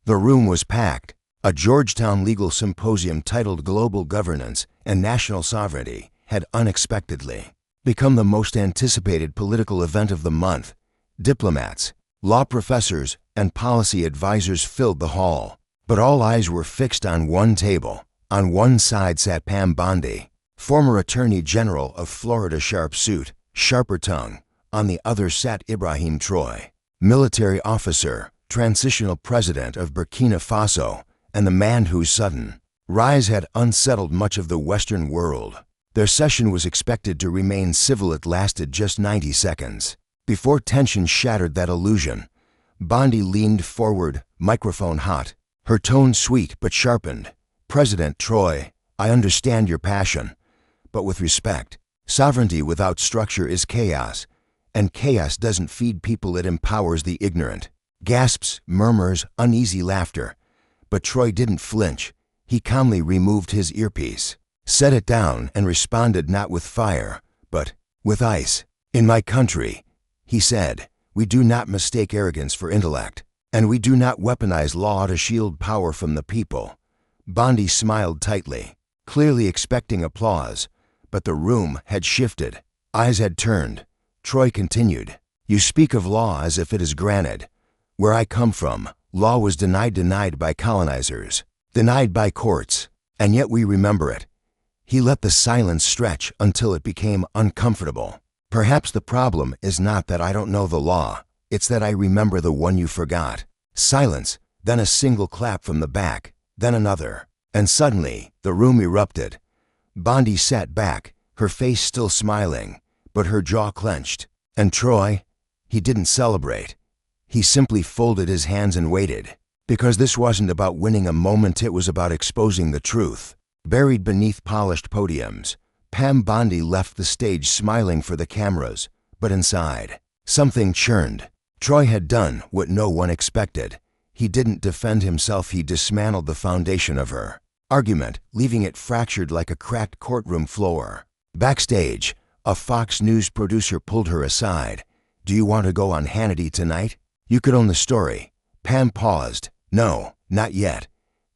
The room was packed. A Georgetown legal symposium titled Global Governance and National Sovereignty had unexpectedly become the most anticipated political event of the month. Diplomats, law professors, and policy advisors filled the hall, but all eyes were fixed on one table. On one side sat Pam Bondi, former Attorney General of Florida, sharp suit, sharper tongue. On the other sat Ibrahim Traoré, military officer, transitional president of Burkina Faso, and the man whose sudden rise had unsettled much of the Western world. Their session was expected to remain civil. It lasted just 90 seconds. Before tension shattered that illusion, Bondi leaned forward, microphone hot, her tone sweet but sharpened. "President Traoré, I understand your passion, but with respect, sovereignty without structure is chaos, and chaos doesn't feed people, it empowers the ignorant." Gasps, murmurs, uneasy laughter. But Traoré didn't flinch. He calmly removed his earpiece, set it down, and responded not with fire, but with ice. "In my country," he said, "we do not mistake arrogance for intellect, and we do not weaponize law to shield power from the people." Bondi smiled tightly, clearly expecting applause, but the room had shifted. Eyes had turned. Traoré continued, "You speak of law as if it is granted. Where I come from, law was denied by colonizers, denied by courts, and yet we remember it." He let the silence stretch until it became uncomfortable. "Perhaps the problem is not that I don't know the law, it's that I remember the one you forgot." Silence, then a single clap from the back, then another, and suddenly the room erupted. Bondi sat back, her face still smiling, but her jaw clenched. And Traoré, he didn't celebrate. He simply folded his hands and waited, because this wasn't about winning a moment, it was about exposing the truth. Buried beneath polished podiums, Pam Bondi left the stage smiling for the cameras, but inside, something churned. Traoré had done what no one expected. He didn't defend himself, he dismantled the foundation of her argument, leaving it fractured like a cracked courtroom floor. Backstage, a Fox News producer pulled her aside. "Do you want to go on Hannity tonight? You could own the story." Pam paused. "No, not yet.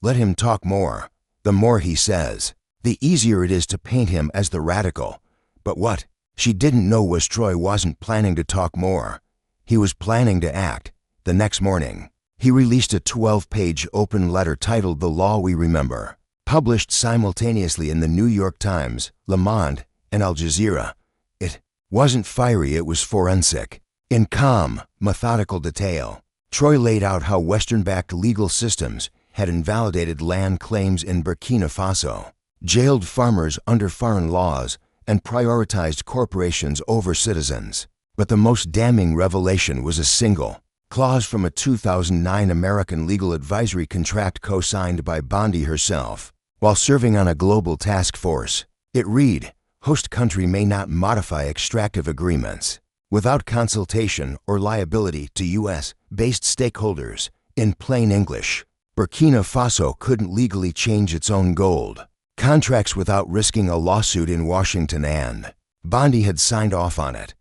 Let him talk more. The more he says, the easier it is to paint him as the radical." But what she didn't know was Traoré wasn't planning to talk more. He was planning to act. The next morning, he released a 12-page open letter titled The Law We Remember, published simultaneously in the New York Times, Le Monde, and Al Jazeera. It wasn't fiery, it was forensic. In calm, methodical detail, Traoré laid out how Western-backed legal systems had invalidated land claims in Burkina Faso, jailed farmers under foreign laws, and prioritized corporations over citizens. But the most damning revelation was a single clause from a 2009 American legal advisory contract co-signed by Bondi herself. While serving on a global task force, it read, "Host country may not modify extractive agreements without consultation or liability to U.S.-based stakeholders." In plain English, Burkina Faso couldn't legally change its own gold contracts without risking a lawsuit in Washington, and Bondi had signed off on it.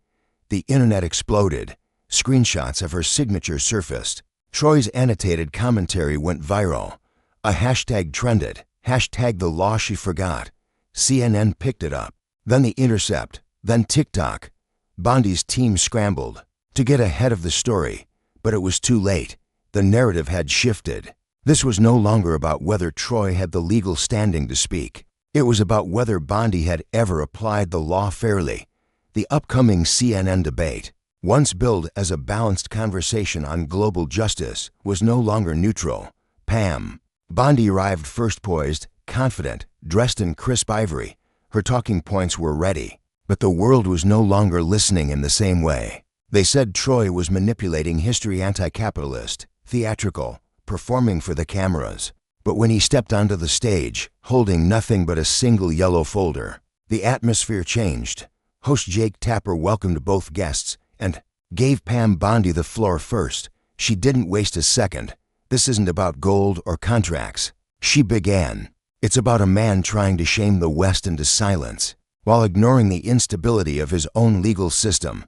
The internet exploded. Screenshots of her signature surfaced. Traoré's annotated commentary went viral. A hashtag trended, #the law she forgot. CNN picked it up, then The Intercept, then TikTok. Bondi's team scrambled to get ahead of the story, but it was too late. The narrative had shifted. This was no longer about whether Traoré had the legal standing to speak. It was about whether Bondi had ever applied the law fairly. The upcoming CNN debate, once billed as a balanced conversation on global justice, was no longer neutral. Pam Bondi arrived first, poised, confident, dressed in crisp ivory. Her talking points were ready, but the world was no longer listening in the same way. They said Traoré was manipulating history, anti-capitalist, theatrical, performing for the cameras. But when he stepped onto the stage, holding nothing but a single yellow folder, the atmosphere changed. Host Jake Tapper welcomed both guests and gave Pam Bondi the floor first. She didn't waste a second. "This isn't about gold or contracts," she began. "It's about a man trying to shame the West into silence, while ignoring the instability of his own legal system."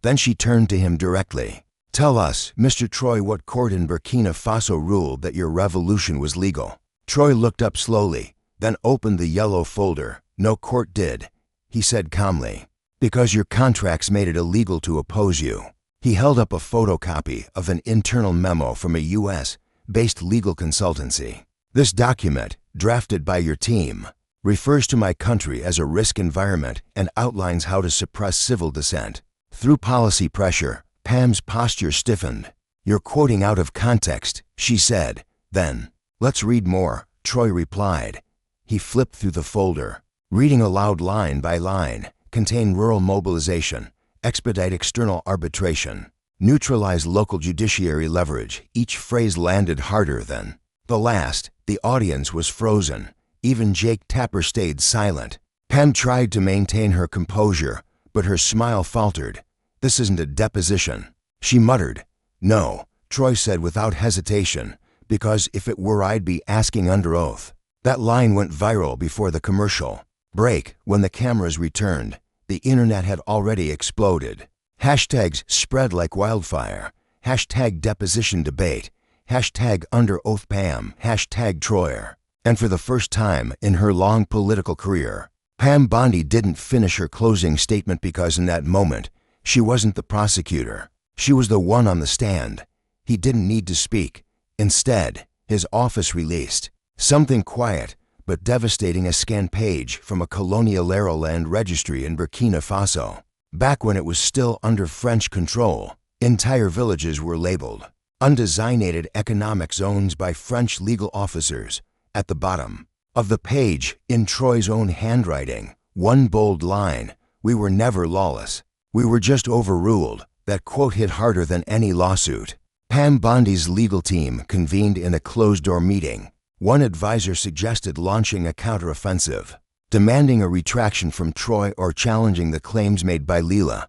Then she turned to him directly. Tell us, Mr. Troy, what court in Burkina Faso ruled that your revolution was legal? Troy looked up slowly, then opened the yellow folder. No court did, he said calmly, because your contracts made it illegal to oppose you. He held up a photocopy of an internal memo from a U.S.-based legal consultancy. This document, drafted by your team, refers to my country as a risk environment and outlines how to suppress civil dissent. Through policy pressure, Pam's posture stiffened. You're quoting out of context, she said. Then, let's read more, Troy replied. He flipped through the folder, reading aloud line by line. Contain rural mobilization, expedite external arbitration, neutralize local judiciary leverage. Each phrase landed harder than the last. The audience was frozen. Even Jake Tapper stayed silent. Pam tried to maintain her composure, but her smile faltered. This isn't a deposition, she muttered. No, Troy said without hesitation, because if it were, I'd be asking under oath. That line went viral before the commercial break. When the cameras returned, the internet had already exploded. Hashtags spread like wildfire. Hashtag deposition debate. Hashtag under oath Pam. Hashtag Troyer. And for the first time in her long political career, Pam Bondi didn't finish her closing statement because in that moment, she wasn't the prosecutor. She was the one on the stand. He didn't need to speak. Instead, his office released something quiet but devastating, a scanned page from a colonial-era land registry in Burkina Faso. Back when it was still under French control, entire villages were labeled undesignated economic zones by French legal officers. At the bottom of the page, in Troy's own handwriting, one bold line: "We were never lawless. We were just overruled." That quote hit harder than any lawsuit. Pam Bondi's legal team convened in a closed-door meeting. One advisor suggested launching a counteroffensive, demanding a retraction from Troy or challenging the claims made by Leela.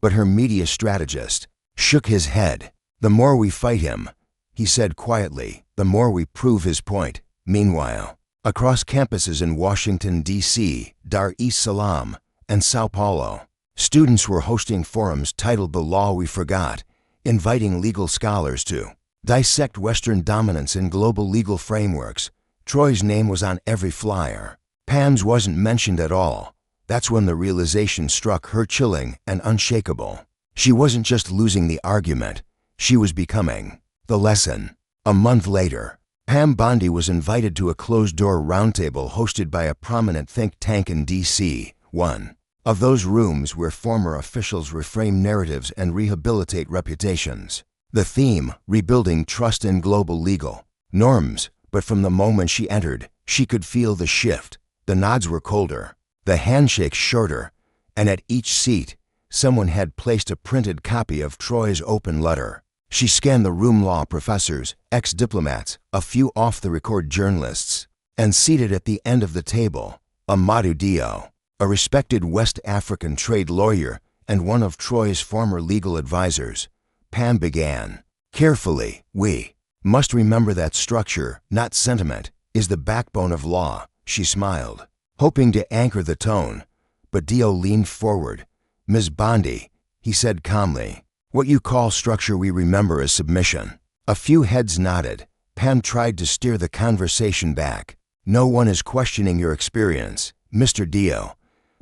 But her media strategist shook his head. "The more we fight him," he said quietly, "the more we prove his point." Meanwhile, across campuses in Washington, D.C., Dar es Salaam, and Sao Paulo, students were hosting forums titled "The Law We Forgot," inviting legal scholars to dissect Western dominance in global legal frameworks. Troy's name was on every flyer. Pam's wasn't mentioned at all. That's when the realization struck her, chilling and unshakable. She wasn't just losing the argument, she was becoming the lesson. A month later, Pam Bondi was invited to a closed-door roundtable hosted by a prominent think tank in D.C., one of those rooms where former officials reframe narratives and rehabilitate reputations. The theme: rebuilding trust in global legal norms. But from the moment she entered, she could feel the shift. The nods were colder, the handshakes shorter, and at each seat, someone had placed a printed copy of Troy's open letter. She scanned the room: law professors, ex-diplomats, a few off-the-record journalists, and seated at the end of the table, Amadou Dio, a respected West African trade lawyer and one of Troy's former legal advisors. Pam began carefully. "We must remember that structure, not sentiment, is the backbone of law." She smiled, hoping to anchor the tone, but Dio leaned forward. "Ms. Bondi," he said calmly, "what you call structure we remember as submission." A few heads nodded. Pam tried to steer the conversation back. "No one is questioning your experience, Mr. Dio."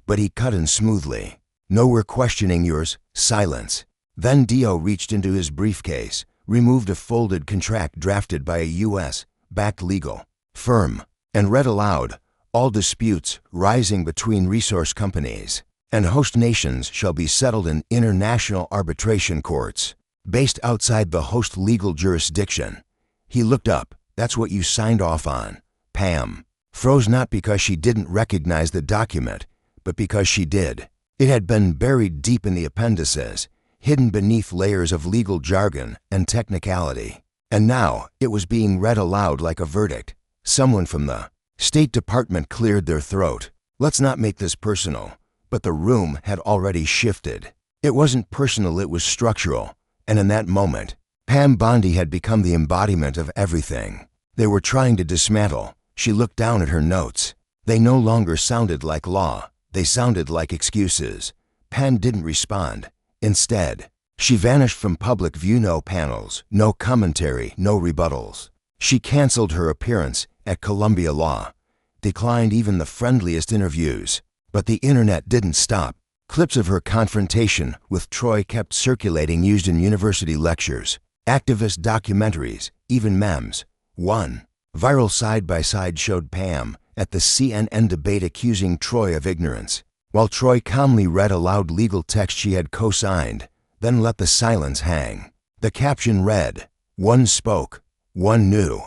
But he cut in smoothly. "No, we're questioning yours." Silence. Then Dio reached into his briefcase, removed a folded contract drafted by a U.S.-backed legal firm, and read aloud: "All disputes rising between resource companies and host nations shall be settled in international arbitration courts, based outside the host legal jurisdiction." He looked up. "That's what you signed off on." Pam froze, not because she didn't recognize the document, but because she did. It had been buried deep in the appendices, hidden beneath layers of legal jargon and technicality. And now it was being read aloud like a verdict. Someone from the State Department cleared their throat. "Let's not make this personal." But the room had already shifted. It wasn't personal, it was structural. And in that moment, Pam Bondi had become the embodiment of everything they were trying to dismantle. She looked down at her notes. They no longer sounded like law. They sounded like excuses. Pam didn't respond. Instead, She vanished from public view, no panels, no commentary, no rebuttals. She canceled her appearance at Columbia Law, declined even the friendliest interviews. But the internet didn't stop. Clips of her confrontation with Troy kept circulating, used in university lectures, activist documentaries, even memes. One viral side-by-side showed Pam at the CNN debate accusing Troy of ignorance, while Troy calmly read aloud legal text she had co-signed, then let the silence hang. The caption read, "One spoke, one knew."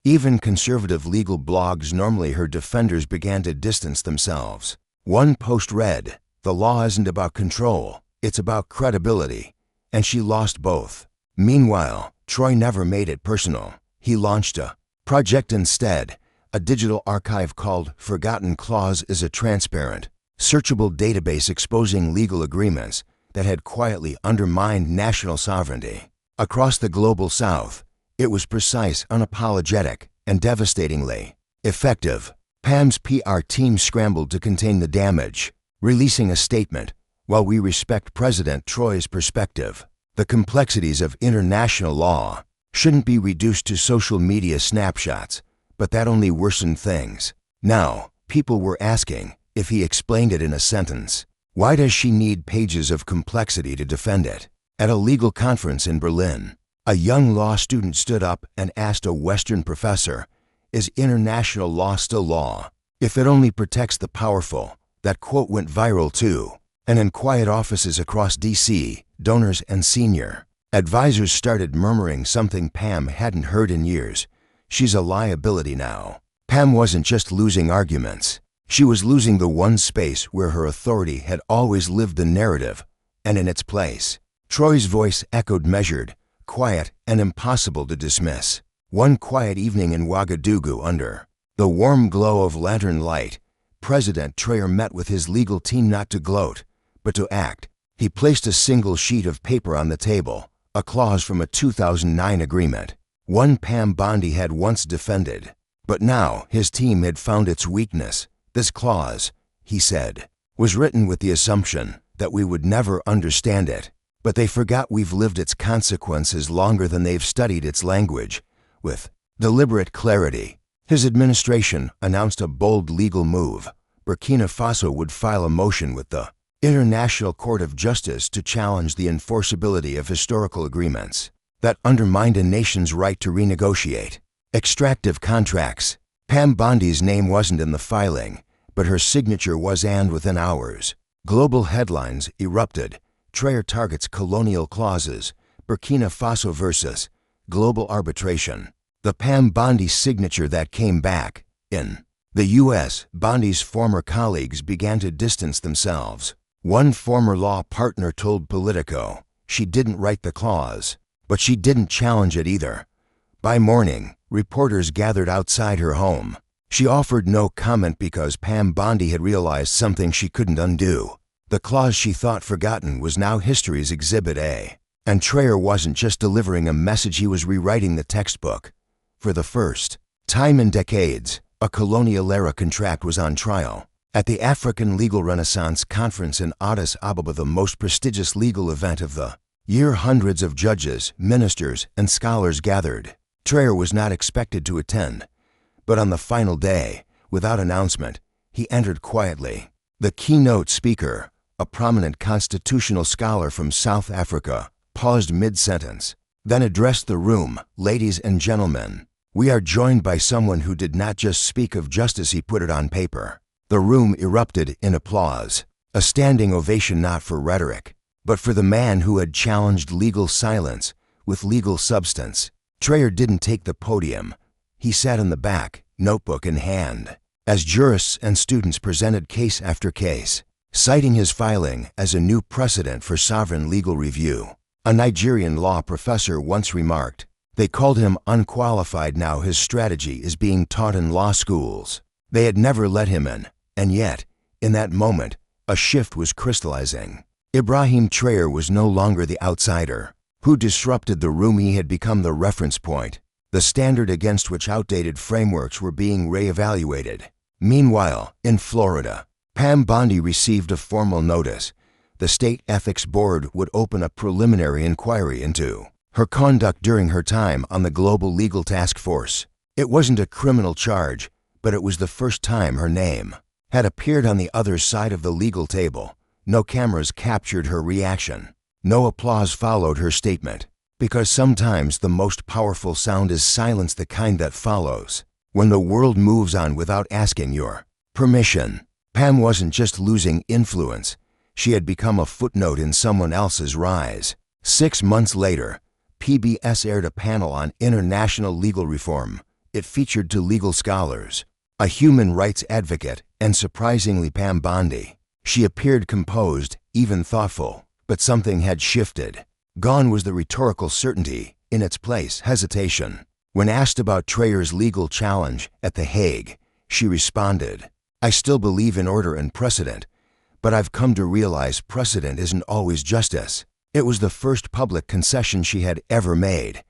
Even conservative legal blogs, normally her defenders, began to distance themselves. One post read, "The law isn't about control, it's about credibility," and she lost both. Meanwhile, Troy never made it personal. He launched a project instead, a digital archive called Forgotten Clause, is a transparent, searchable database exposing legal agreements that had quietly undermined national sovereignty. Across the global South, it was precise, unapologetic, and devastatingly effective. Pam's PR team scrambled to contain the damage, releasing a statement, "While we respect President Troy's perspective, the complexities of international law shouldn't be reduced to social media snapshots," but that only worsened things. Now, people were asking if he explained it in a sentence. Why does she need pages of complexity to defend it? At a legal conference in Berlin, a young law student stood up and asked a Western professor, "Is international law still law if it only protects the powerful?" That quote went viral too, and in quiet offices across D.C., donors and senior advisors started murmuring something Pam hadn't heard in years. She's a liability now. Pam wasn't just losing arguments. She was losing the one space where her authority had always lived, the narrative, and in its place, Troy's voice echoed, measured, quiet, and impossible to dismiss. One quiet evening in Ouagadougou, under the warm glow of lantern light, President Traoré met with his legal team, not to gloat, but to act. He placed a single sheet of paper on the table, a clause from a 2009 agreement, one Pam Bondi had once defended. But now his team had found its weakness. "This clause," he said, "was written with the assumption that we would never understand it, but they forgot we've lived its consequences longer than they've studied its language." With deliberate clarity, his administration announced a bold legal move. Burkina Faso would file a motion with the International Court of Justice to challenge the enforceability of historical agreements that undermined a nation's right to renegotiate extractive contracts. Pam Bondi's name wasn't in the filing, but her signature was, and within hours, global headlines erupted. Traoré targets colonial clauses, Burkina Faso versus global arbitration. The Pam Bondi signature that came back. In the U.S., Bondi's former colleagues began to distance themselves. One former law partner told Politico she didn't write the clause, but she didn't challenge it either. By morning, reporters gathered outside her home. She offered no comment because Pam Bondi had realized something she couldn't undo. The clause she thought forgotten was now history's Exhibit A. And Traoré wasn't just delivering a message, he was rewriting the textbook. For the first time in decades, a colonial-era contract was on trial. At the African Legal Renaissance Conference in Addis Ababa, the most prestigious legal event of the year, hundreds of judges, ministers, and scholars gathered. Traoré was not expected to attend, but on the final day, without announcement, he entered quietly. The keynote speaker, a prominent constitutional scholar from South Africa, paused mid-sentence, then addressed the room. "Ladies and gentlemen, we are joined by someone who did not just speak of justice, he put it on paper." The room erupted in applause, a standing ovation not for rhetoric, but for the man who had challenged legal silence with legal substance. Traoré didn't take the podium. He sat in the back, notebook in hand, as jurists and students presented case after case, citing his filing as a new precedent for sovereign legal review. A Nigerian law professor once remarked, "They called him unqualified, now his strategy is being taught in law schools." They had never let him in, and yet, in that moment, a shift was crystallizing. Ibrahim Traoré was no longer the outsider who disrupted the room. He had become the reference point, the standard against which outdated frameworks were being re-evaluated. Meanwhile, in Florida, Pam Bondi received a formal notice. the State Ethics Board would open a preliminary inquiry into her conduct during her time on the Global Legal Task Force. It wasn't a criminal charge, but it was the first time her name had appeared on the other side of the legal table. No cameras captured her reaction. No applause followed her statement. Because sometimes the most powerful sound is silence, the kind that follows when the world moves on without asking your permission. Pam wasn't just losing influence. She had become a footnote in someone else's rise. 6 months later, PBS aired a panel on international legal reform. It featured two legal scholars, a human rights advocate, and surprisingly Pam Bondi. She appeared composed, even thoughtful, but something had shifted. Gone was the rhetorical certainty, in its place hesitation. When asked about Traoré's legal challenge at The Hague, she responded, "I still believe in order and precedent, but I've come to realize precedent isn't always justice." It was the first public concession she had ever made.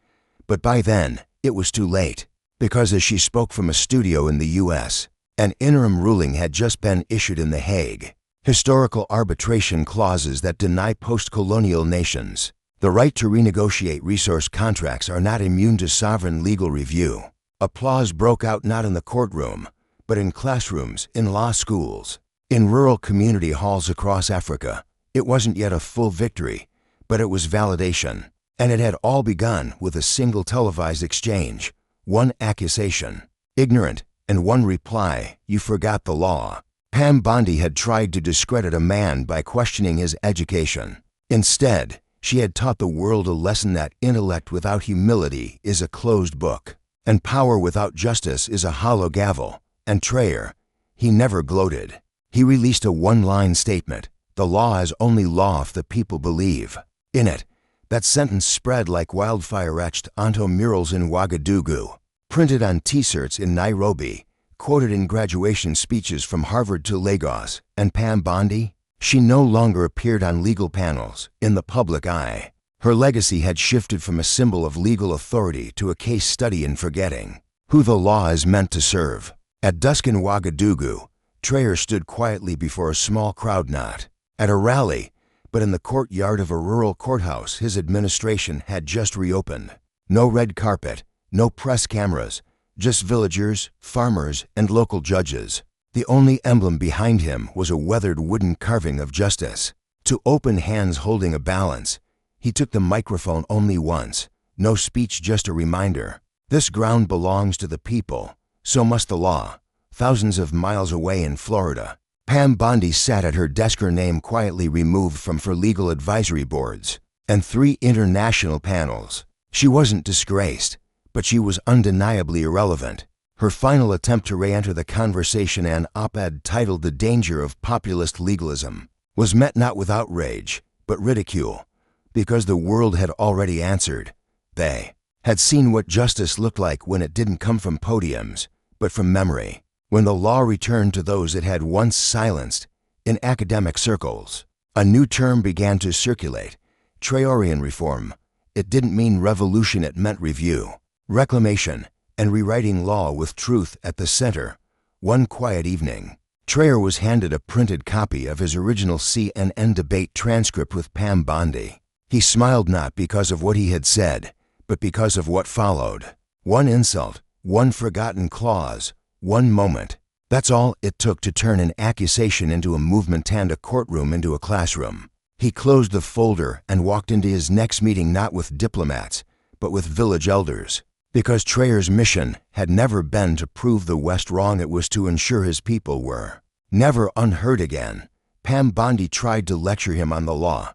But by then, it was too late, because as she spoke from a studio in the U.S., an interim ruling had just been issued in The Hague. Historical arbitration clauses that deny post-colonial nations the right to renegotiate resource contracts are not immune to sovereign legal review. Applause broke out not in the courtroom, but in classrooms, in law schools, in rural community halls across Africa. It wasn't yet a full victory, but it was validation. And it had all begun with a single televised exchange, one accusation, ignorant, and one reply, "You forgot the law." Pam Bondi had tried to discredit a man by questioning his education. Instead, she had taught the world a lesson that intellect without humility is a closed book, and power without justice is a hollow gavel. And Traoré, he never gloated. He released a one-line statement, "The law is only law if the people believe." In it, that sentence spread like wildfire, etched onto murals in Ouagadougou, printed on T-shirts in Nairobi, quoted in graduation speeches from Harvard to Lagos. And Pam Bondi? She no longer appeared on legal panels, in the public eye. Her legacy had shifted from a symbol of legal authority to a case study in forgetting who the law is meant to serve. At dusk in Ouagadougou, Traoré stood quietly before a small crowd, not at a rally, but in the courtyard of a rural courthouse his administration had just reopened. No red carpet, no press cameras, just villagers, farmers, and local judges. The only emblem behind him was a weathered wooden carving of justice. Two open hands holding a balance. He took the microphone only once. No speech, just a reminder. This ground belongs to the people. So must the law. Thousands of miles away in Florida, Pam Bondi sat at her desk, her name quietly removed from her legal advisory boards and 3 international panels. She wasn't disgraced, but she was undeniably irrelevant. Her final attempt to re-enter the conversation, an op-ed titled "The Danger of Populist Legalism," was met not with outrage, but ridicule, because the world had already answered. They had seen what justice looked like when it didn't come from podiums, but from memory, when the law returned to those it had once silenced. In academic circles, a new term began to circulate: Traoréan reform. It didn't mean revolution, it meant review, reclamation, and rewriting law with truth at the center. One quiet evening, Traoré was handed a printed copy of his original CNN debate transcript with Pam Bondi. He smiled not because of what he had said, but because of what followed. One insult, one forgotten clause, one moment. That's all it took to turn an accusation into a movement and a courtroom into a classroom. He closed the folder and walked into his next meeting not with diplomats, but with village elders. Because Traoré's mission had never been to prove the West wrong, it was to ensure his people were never unheard again. Pam Bondi tried to lecture him on the law,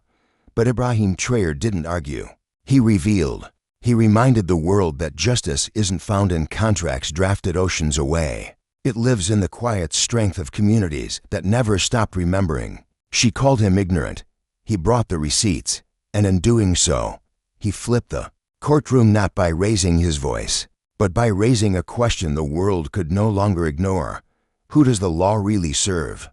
but Ibrahim Traoré didn't argue. He revealed. He reminded the world that justice isn't found in contracts drafted oceans away. It lives in the quiet strength of communities that never stopped remembering. She called him ignorant. He brought the receipts, and in doing so, he flipped the courtroom not by raising his voice, but by raising a question the world could no longer ignore. Who does the law really serve?